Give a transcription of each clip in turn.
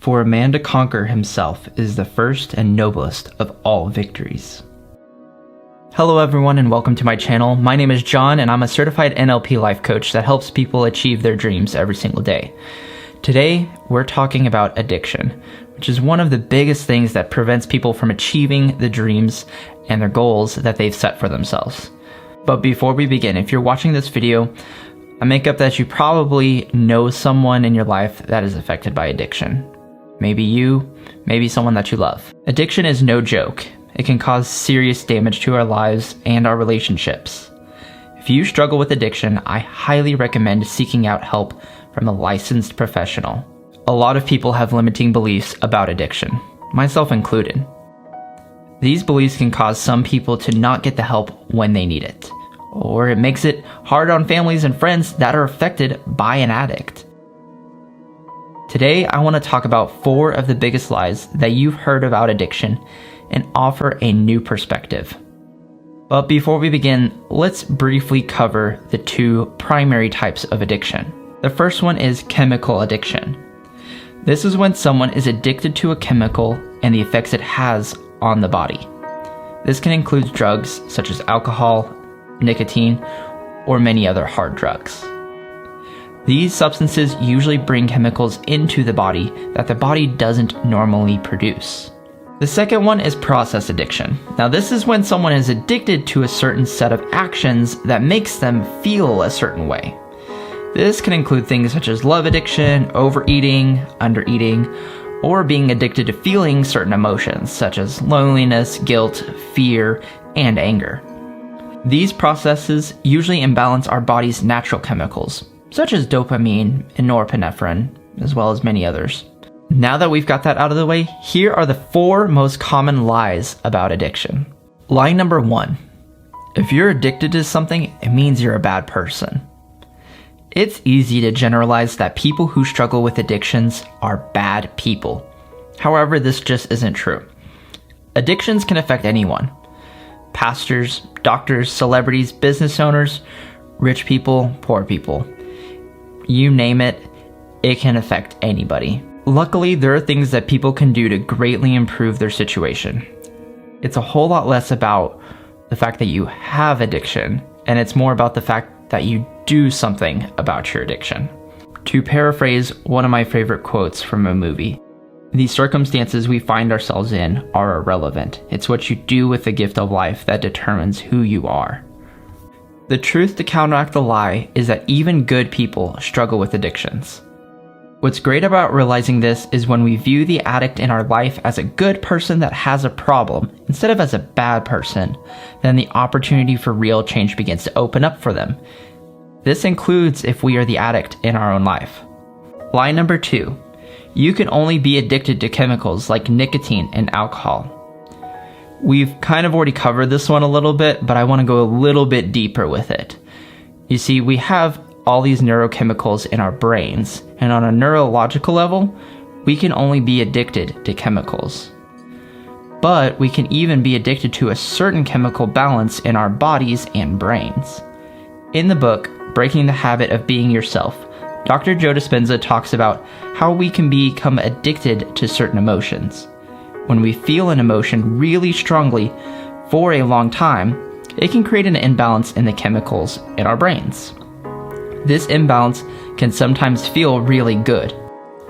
For a man to conquer himself is the first and noblest of all victories. Hello everyone and welcome to my channel. My name is John and I'm a certified NLP life coach that helps people achieve their dreams every single day. Today, we're talking about addiction, which is one of the biggest things that prevents people from achieving the dreams and their goals that they've set for themselves. But before we begin, if you're watching this video, I make up that you probably know someone in your life that is affected by addiction. Maybe you, maybe someone that you love. Addiction is no joke. It can cause serious damage to our lives and our relationships. If you struggle with addiction, I highly recommend seeking out help from a licensed professional. A lot of people have limiting beliefs about addiction, myself included. These beliefs can cause some people to not get the help when they need it, or it makes it hard on families and friends that are affected by an addict. Today, I want to talk about 4 of the biggest lies that you've heard about addiction and offer a new perspective. But before we begin, let's briefly cover the 2 primary types of addiction. The first one is chemical addiction. This is when someone is addicted to a chemical and the effects it has on the body. This can include drugs such as alcohol, nicotine, or many other hard drugs. These substances usually bring chemicals into the body that the body doesn't normally produce. The second one is process addiction. Now this is when someone is addicted to a certain set of actions that makes them feel a certain way. This can include things such as love addiction, overeating, undereating, or being addicted to feeling certain emotions such as loneliness, guilt, fear, and anger. These processes usually imbalance our body's natural chemicals, such as dopamine and norepinephrine, as well as many others. Now that we've got that out of the way, here are the 4 most common lies about addiction. Lie number 1. If you're addicted to something, it means you're a bad person. It's easy to generalize that people who struggle with addictions are bad people. However, this just isn't true. Addictions can affect anyone. Pastors, doctors, celebrities, business owners, rich people, poor people. You name it, it can affect anybody. Luckily, there are things that people can do to greatly improve their situation. It's a whole lot less about the fact that you have addiction, and it's more about the fact that you do something about your addiction. To paraphrase one of my favorite quotes from a movie, the circumstances we find ourselves in are irrelevant. It's what you do with the gift of life that determines who you are. The truth to counteract the lie is that even good people struggle with addictions. What's great about realizing this is when we view the addict in our life as a good person that has a problem instead of as a bad person, then the opportunity for real change begins to open up for them. This includes if we are the addict in our own life. Lie number 2. You can only be addicted to chemicals like nicotine and alcohol. We've kind of already covered this one a little bit, but I want to go a little bit deeper with it. You see, we have all these neurochemicals in our brains, and on a neurological level, we can only be addicted to chemicals. But we can even be addicted to a certain chemical balance in our bodies and brains. In the book, Breaking the Habit of Being Yourself, Dr. Joe Dispenza talks about how we can become addicted to certain emotions. When we feel an emotion really strongly for a long time, it can create an imbalance in the chemicals in our brains. This imbalance can sometimes feel really good.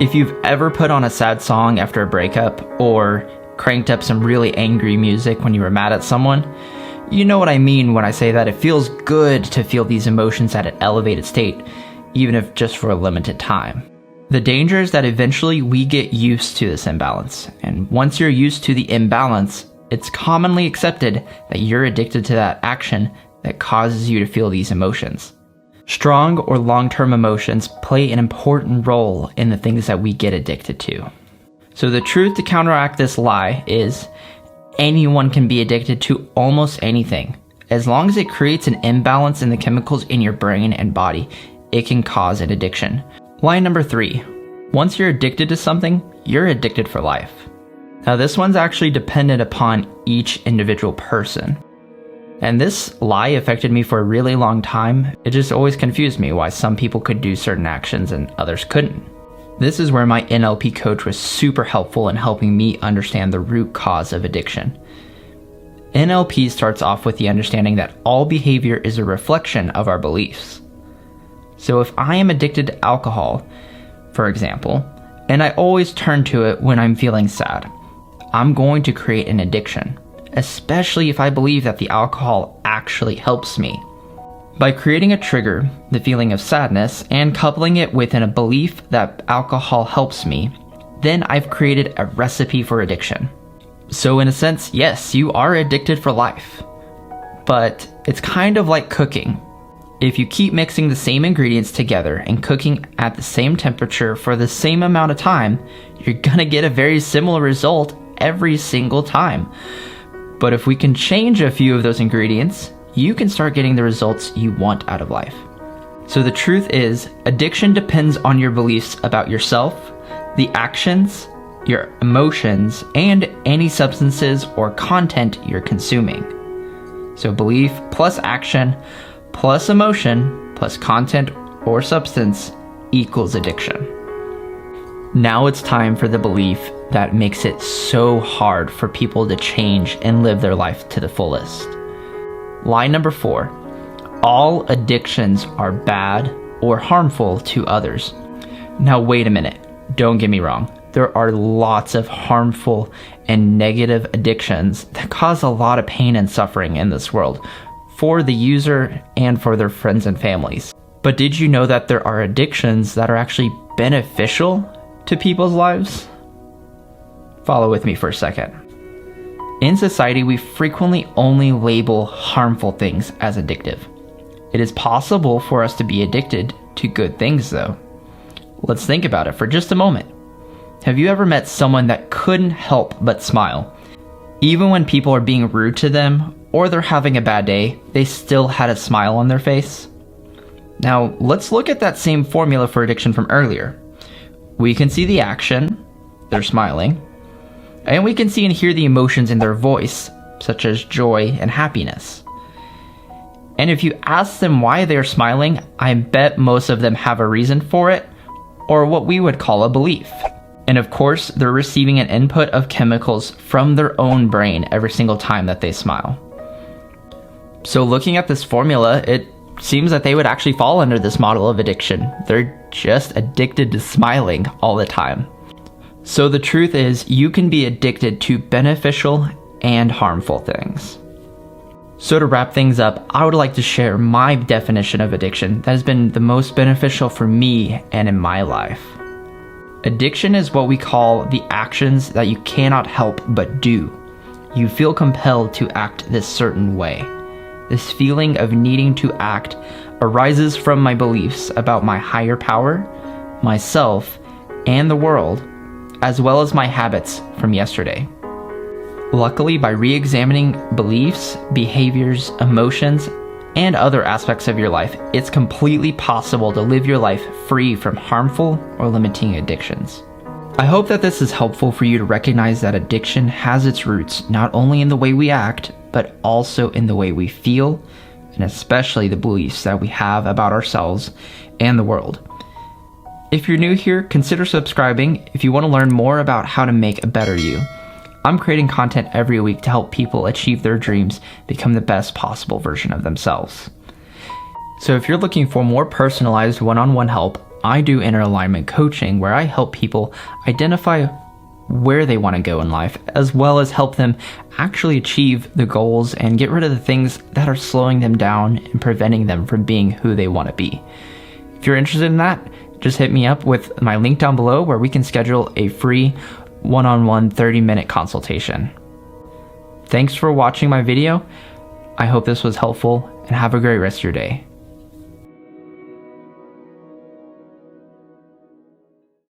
If you've ever put on a sad song after a breakup or cranked up some really angry music when you were mad at someone, you know what I mean when I say that it feels good to feel these emotions at an elevated state, even if just for a limited time. The danger is that eventually we get used to this imbalance, and once you're used to the imbalance, it's commonly accepted that you're addicted to that action that causes you to feel these emotions. Strong or long-term emotions play an important role in the things that we get addicted to. So the truth to counteract this lie is anyone can be addicted to almost anything. As long as it creates an imbalance in the chemicals in your brain and body, it can cause an addiction. Lie number 3. Once you're addicted to something, you're addicted for life. Now this one's actually dependent upon each individual person. And this lie affected me for a really long time. It just always confused me why some people could do certain actions and others couldn't. This is where my NLP coach was super helpful in helping me understand the root cause of addiction. NLP starts off with the understanding that all behavior is a reflection of our beliefs. So if I am addicted to alcohol, for example, and I always turn to it when I'm feeling sad, I'm going to create an addiction, especially if I believe that the alcohol actually helps me. By creating a trigger, the feeling of sadness, and coupling it with a belief that alcohol helps me, then I've created a recipe for addiction. So in a sense, yes, you are addicted for life. But it's kind of like cooking. If you keep mixing the same ingredients together and cooking at the same temperature for the same amount of time, you're gonna get a very similar result every single time. But if we can change a few of those ingredients, you can start getting the results you want out of life. So the truth is, addiction depends on your beliefs about yourself, the actions, your emotions, and any substances or content you're consuming. So belief plus action plus emotion plus content or substance equals addiction. Now it's time for the belief that makes it so hard for people to change and live their life to the fullest. Lie number 4, all addictions are bad or harmful to others. Now wait a minute, don't get me wrong. There are lots of harmful and negative addictions that cause a lot of pain and suffering in this world for the user and for their friends and families. But did you know that there are addictions that are actually beneficial to people's lives? Follow with me for a second. In society, we frequently only label harmful things as addictive. It is possible for us to be addicted to good things, though. Let's think about it for just a moment. Have you ever met someone that couldn't help but smile? Even when people are being rude to them or they're having a bad day, they still had a smile on their face? Now, let's look at that same formula for addiction from earlier. We can see the action, they're smiling, and we can see and hear the emotions in their voice, such as joy and happiness. And if you ask them why they're smiling, I bet most of them have a reason for it, or what we would call a belief. And of course, they're receiving an input of chemicals from their own brain every single time that they smile. So looking at this formula, it seems that they would actually fall under this model of addiction. They're just addicted to smiling all the time. So the truth is, you can be addicted to beneficial and harmful things. So to wrap things up, I would like to share my definition of addiction that has been the most beneficial for me and in my life. Addiction is what we call the actions that you cannot help but do. You feel compelled to act this certain way. This feeling of needing to act arises from my beliefs about my higher power, myself, and the world, as well as my habits from yesterday. Luckily, by re-examining beliefs, behaviors, emotions, and other aspects of your life, it's completely possible to live your life free from harmful or limiting addictions. I hope that this is helpful for you to recognize that addiction has its roots not only in the way we act, but also in the way we feel, and especially the beliefs that we have about ourselves and the world. If you're new here, consider subscribing if you want to learn more about how to make a better you. I'm creating content every week to help people achieve their dreams, become the best possible version of themselves. So if you're looking for more personalized one-on-one help, I do inner alignment coaching, where I help people identify where they want to go in life, as well as help them actually achieve the goals and get rid of the things that are slowing them down and preventing them from being who they want to be. If you're interested in that, just hit me up with my link down below where we can schedule a free one-on-one 30-minute consultation. Thanks for watching my video. I hope this was helpful, and have a great rest of your day.